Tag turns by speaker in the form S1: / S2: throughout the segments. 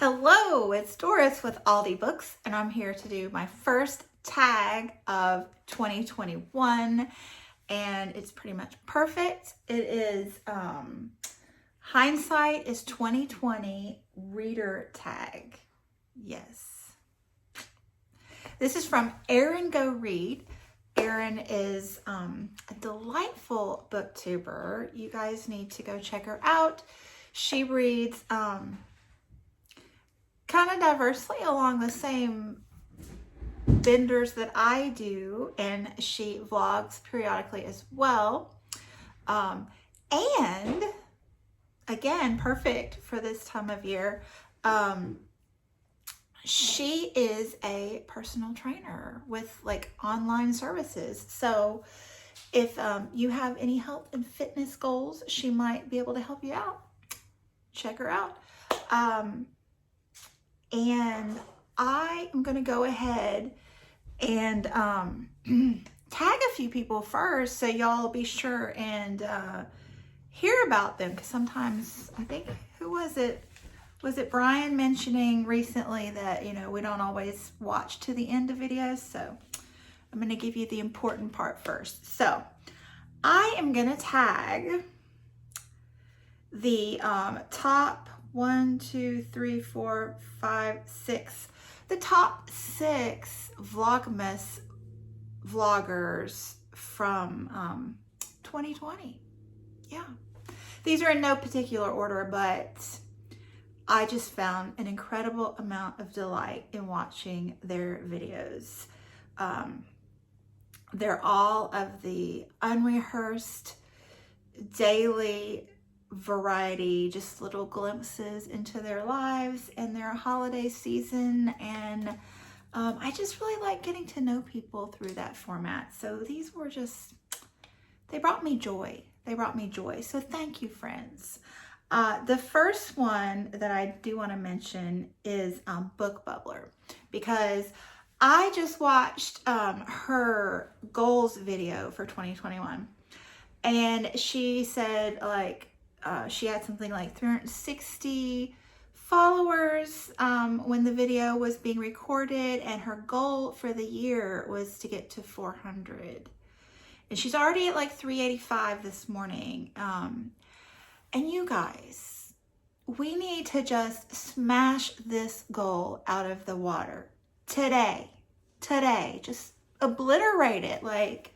S1: Hello, it's Doris with Aldi Books, and I'm here to do my first tag of 2021, and it's pretty much perfect. It is Hindsight is 2020 reader tag. Yes. This is from Erin. Erin is a delightful booktuber. You guys need to go check her out. She reads kind of diversely along the same vendors that I do, and she vlogs periodically as well. And again, perfect for this time of year. She is a personal trainer with like online services. So if you have any health and fitness goals, she might be able to help you out. Check her out. And I am going to go ahead and tag a few people first, so y'all be sure and hear about them, because sometimes, I think, who was it? Was it Brian mentioning recently that, you know, we don't always watch to the end of videos? So I'm going to give you the important part first. So I am going to tag the top 1, 2, 3, 4, 5, 6. The top 6 Vlogmas vloggers from 2020. Yeah. These are in no particular order, but I just found an incredible amount of delight in watching their videos. They're all of the unrehearsed, daily variety, just little glimpses into their lives and their holiday season, and I just really like getting to know people through that format. So these were just, they brought me joy. So thank you, friends. The first one that I do want to mention is Book Bubbler, because I just watched her goals video for 2021, and she said like she had something like 360 followers when the video was being recorded, and her goal for the year was to get to 400. And she's already at like 385 this morning. And you guys, we need to just smash this goal out of the water today. Just obliterate it. Like,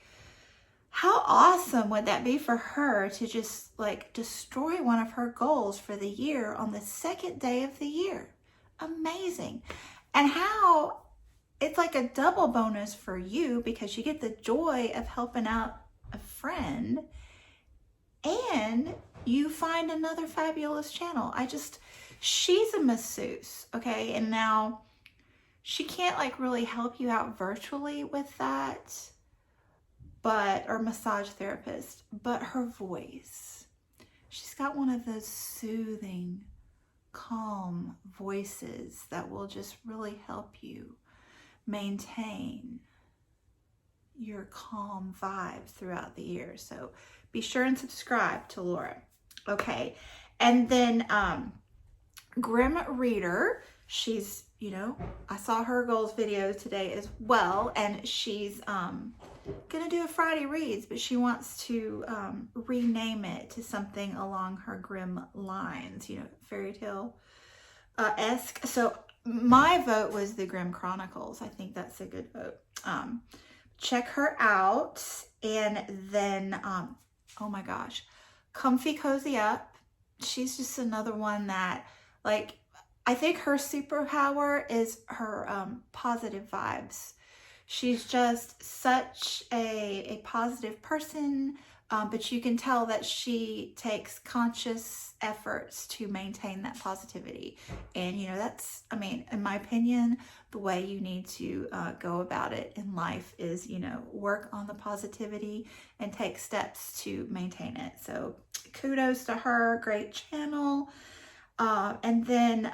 S1: how awesome would that be for her to just like destroy one of her goals for the year on the second day of the year? Amazing. And how it's like a double bonus for you, because you get the joy of helping out a friend and you find another fabulous channel. She's a masseuse, okay? And now she can't like really help you out virtually with that, or massage therapist, but her voice, she's got one of those soothing, calm voices that will just really help you maintain your calm vibes throughout the year. So be sure and subscribe to Laura. Okay. And then Grimm Reader, she's, you know, I saw her goals video today as well, and she's gonna do a Friday Reads, but she wants to rename it to something along her Grimm lines, you know, fairy tale esque. So my vote was the Grimm Chronicles. I think that's a good vote. Check her out. And then oh my gosh, Comfy Cozy Up. She's just another one that, like, I think her superpower is her positive vibes. She's just such a positive person, but you can tell that she takes conscious efforts to maintain that positivity. And, you know, that's, I mean, in my opinion, the way you need to go about it in life is, you know, work on the positivity and take steps to maintain it. So kudos to her, great channel. And then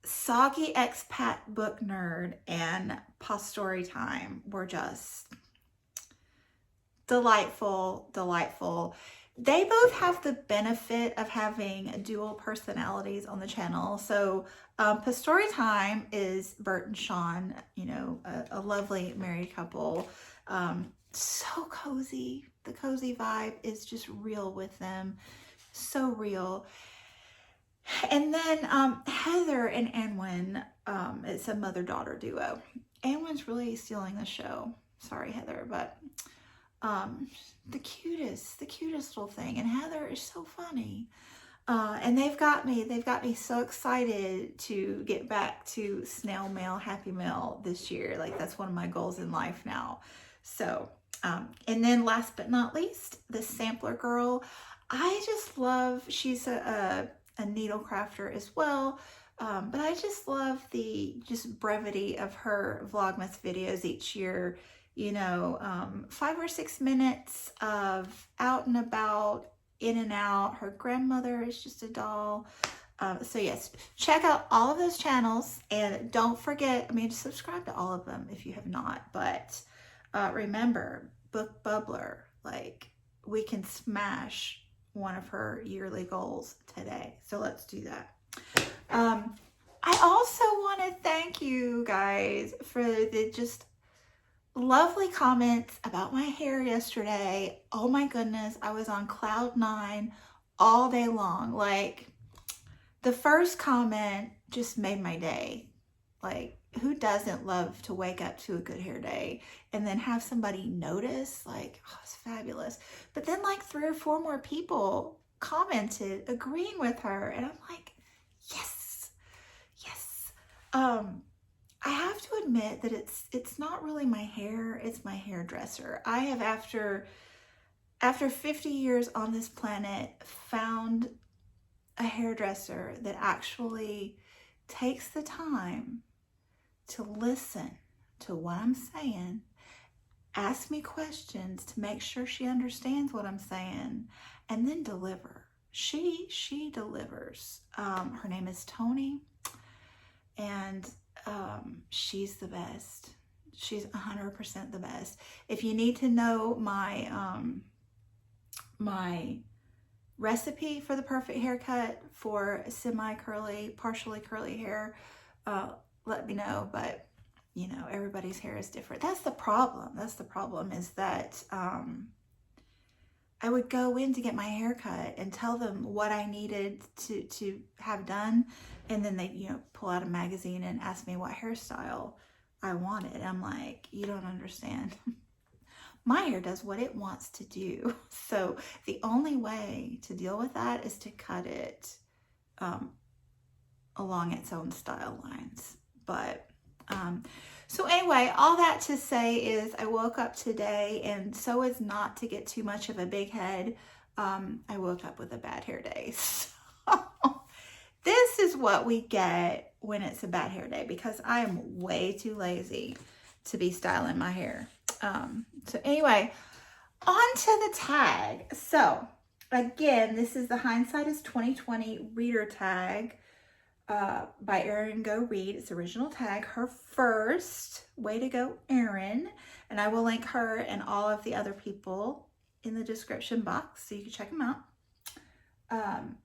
S1: Soggy, Expat, Booknerd, and PaSTOry Time were just delightful. they both have the benefit of having dual personalities on the channel. So PaSTOry Time is Bert and Sean, you know, a lovely married couple. So cozy. The cozy vibe is just real with them. So real. And then Heather and Anwin, it's a mother-daughter duo. Anwin's really stealing the show. Sorry, Heather, but the cutest little thing. And Heather is so funny. And they've got me so excited to get back to snail mail, happy mail this year. Like, that's one of my goals in life now. So, and then last but not least, the sampler girl. I just love, she's a needle crafter as well. But I just love the just brevity of her Vlogmas videos each year. You know, 5 or 6 minutes of out and about, in and out. Her grandmother is just a doll. So yes, check out all of those channels, and don't forget, I mean, subscribe to all of them if you have not. But remember, Book Bubbler, like, we can smash one of her yearly goals today. So let's do that. I also want to thank you guys for the just lovely comments about my hair yesterday. Oh my goodness, I was on cloud 9 all day long. Like, the first comment just made my day. Like, who doesn't love to wake up to a good hair day and then have somebody notice? Like, oh, it's fabulous. But then like 3 or 4 more people commented agreeing with her, and I'm like, yes, yes. I have to admit that it's not really my hair, it's my hairdresser. I have, after 50 years on this planet, found a hairdresser that actually takes the time to listen to what I'm saying, ask me questions to make sure she understands what I'm saying, and then deliver. She delivers. Her name is Tony, and she's the best. She's 100% the best. If you need to know my my recipe for the perfect haircut for semi-curly, partially curly hair, let me know. But you know, everybody's hair is different. That's the problem. That's the problem, is that I would go in to get my hair cut and tell them what I needed to have done, and then they, you know, pull out a magazine and ask me what hairstyle I wanted. I'm like, you don't understand. My hair does what it wants to do. So the only way to deal with that is to cut it along its own style lines. But so anyway, all that to say is I woke up today, and so as not to get too much of a big head, I woke up with a bad hair day. So this is what we get when it's a bad hair day, because I am way too lazy to be styling my hair. So anyway, on to the tag. So again, this is the Hindsight is 2020 reader tag by Erin Go Read. It's original tag, her first. Way to go, Erin. And I will link her and all of the other people in the description box so you can check them out.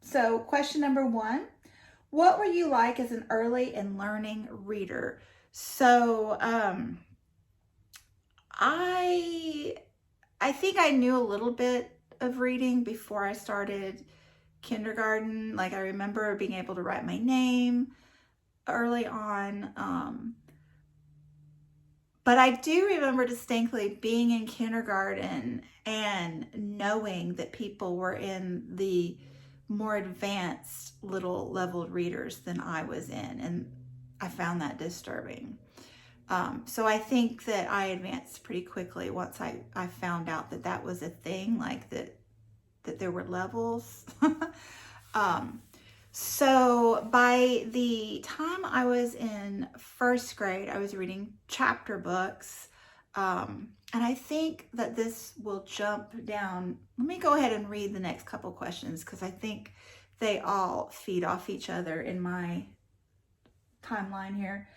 S1: So question number 1, what were you like as an early and learning reader? So I think I knew a little bit of reading before I started kindergarten. Like, I remember being able to write my name early on. But I do remember distinctly being in kindergarten and knowing that people were in the more advanced little leveled readers than I was in. And I found that disturbing. So I think that I advanced pretty quickly once I found out that that was a thing, like that there were levels. So by the time I was in 1st grade, I was reading chapter books. And I think that this will jump down. Let me go ahead and read the next couple questions, because I think they all feed off each other in my timeline here.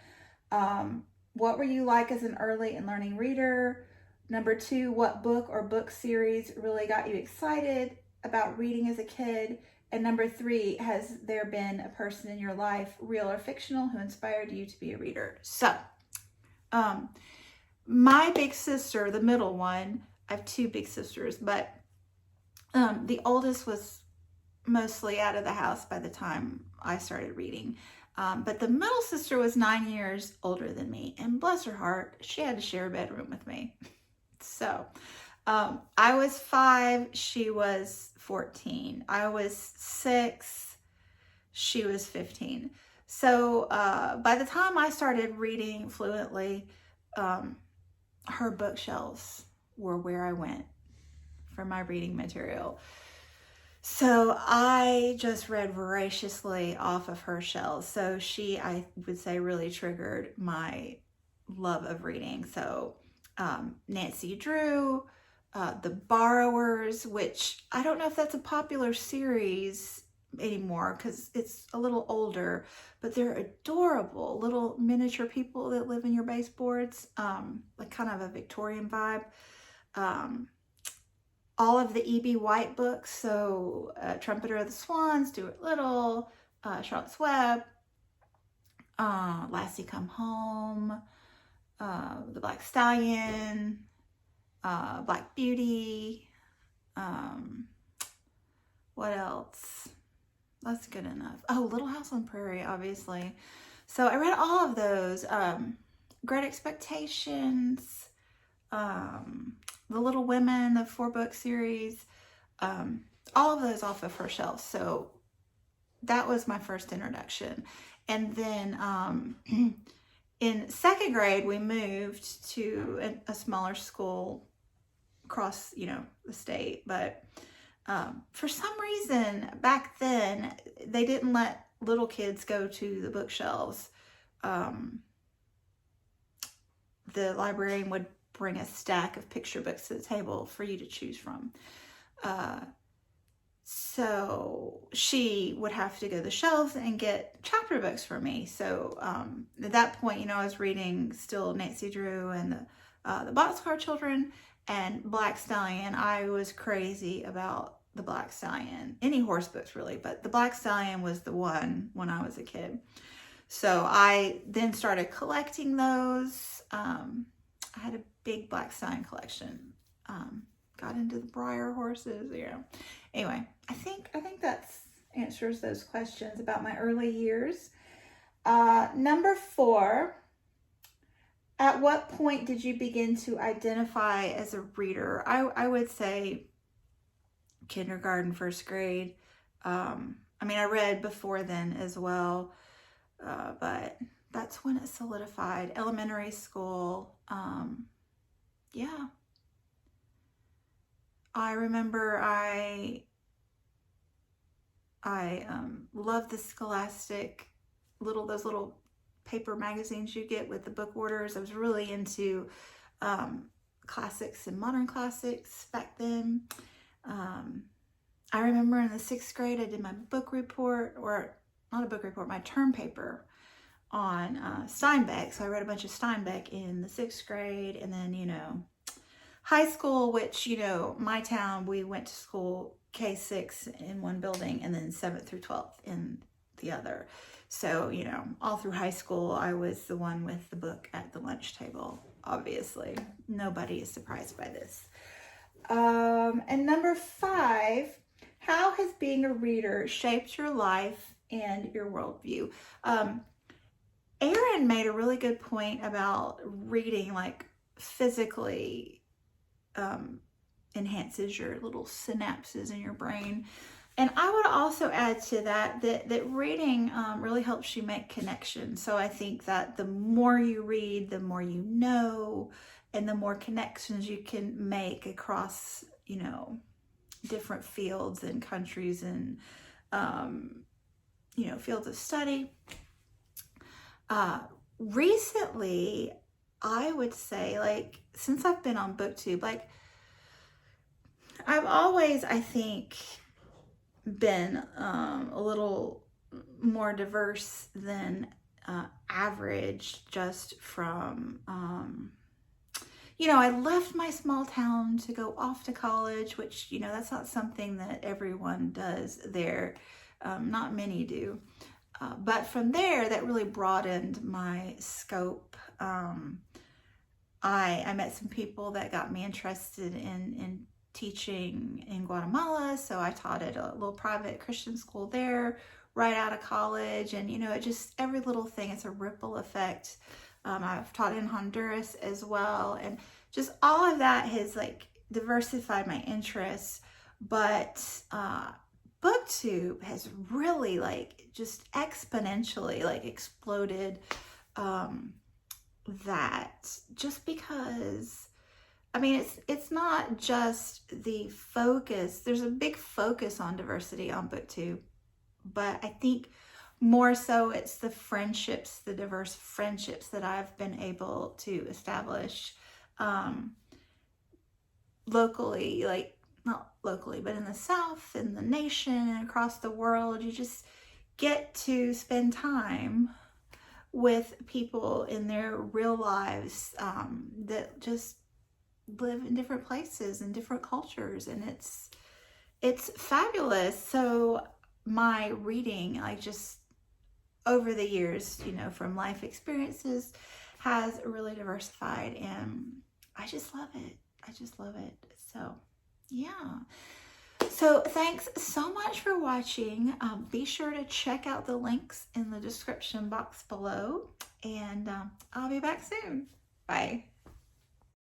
S1: What were you like as an early and learning reader? Number 2, what book or book series really got you excited about reading as a kid? And number 3, has there been a person in your life, real or fictional, who inspired you to be a reader? So, my big sister, the middle one, I have 2 big sisters, but the oldest was mostly out of the house by the time I started reading. But the middle sister was 9 years older than me, and bless her heart, she had to share a bedroom with me. So I was 5, she was 14. I was 6, she was 15. So by the time I started reading fluently, her bookshelves were where I went for my reading material. So I just read voraciously off of her shelves. So she, I would say, really triggered my love of reading. So Nancy Drew, The Borrowers, which I don't know if that's a popular series anymore because it's a little older, but they're adorable little miniature people that live in your baseboards, like kind of a Victorian vibe. All of the E.B. White books, so Trumpeter of the Swan, Stuart Little, Charlotte's Web, Lassie Come Home, The Black Stallion, Black Beauty, what else? That's good enough. Oh, Little House on Prairie, obviously. So I read all of those. Great Expectations, The Little Women, the 4-book series, all of those off of her shelf. So that was my first introduction. And then in 2nd grade, we moved to a smaller school across, the state. But for some reason, back then, they didn't let little kids go to the bookshelves. The librarian would bring a stack of picture books to the table for you to choose from. So she would have to go to the shelves and get chapter books for me. So at that point, I was reading still Nancy Drew and the Boxcar Children and Black Stallion. I was crazy about the Black Stallion. Any horse books really, but the Black Stallion was the one when I was a kid. So I then started collecting those. I had a big Black Stallion collection. Got into the Breyer horses, Anyway, I think that's answers those questions about my early years. Number 4, at what point did you begin to identify as a reader? I would say kindergarten, 1st grade. I read before then as well, but that's when it solidified. Elementary school, yeah. I remember I loved the Scholastic those little paper magazines you get with the book orders. I was really into classics and modern classics back then. I remember in the 6th grade, I did my book report, or not a book report, my term paper on Steinbeck. So I read a bunch of Steinbeck in the 6th grade, and then, high school, which, my town, we went to school K-6 in one building and then 7th through 12th in the other. So, all through high school, I was the one with the book at the lunch table, obviously. Nobody is surprised by this. And number 5, how has being a reader shaped your life and your worldview? Erin made a really good point about reading, like, physically enhances your little synapses in your brain. And I would also add to that reading really helps you make connections. So I think that the more you read, the more you know, and the more connections you can make across, different fields and countries and, fields of study. Recently, I would say, since I've been on BookTube, I've always, I think, been a little more diverse than average, just from, you know, I left my small town to go off to college, which, you know, that's not something that everyone does there. Not many do. But from there, that really broadened my scope. I met some people that got me interested in teaching in Guatemala. So I taught at a little private Christian school there right out of college. And, you know, it just, every little thing, it's a ripple effect. I've taught in Honduras as well. And just all of that has like diversified my interests. But BookTube has really like just exponentially like exploded that, just because, I mean, it's not just the focus. There's a big focus on diversity on BookTube, but I think more so it's the friendships, the diverse friendships that I've been able to establish locally, like not locally, but in the South, in the nation, and across the world. You just get to spend time with people in their real lives that just live in different places and different cultures, and it's fabulous. So my reading, like just over the years, you know, from life experiences, has really diversified, and I just love it. I just love it. So yeah. So thanks so much for watching. Be sure to check out the links in the description box below, and I'll be back soon. Bye.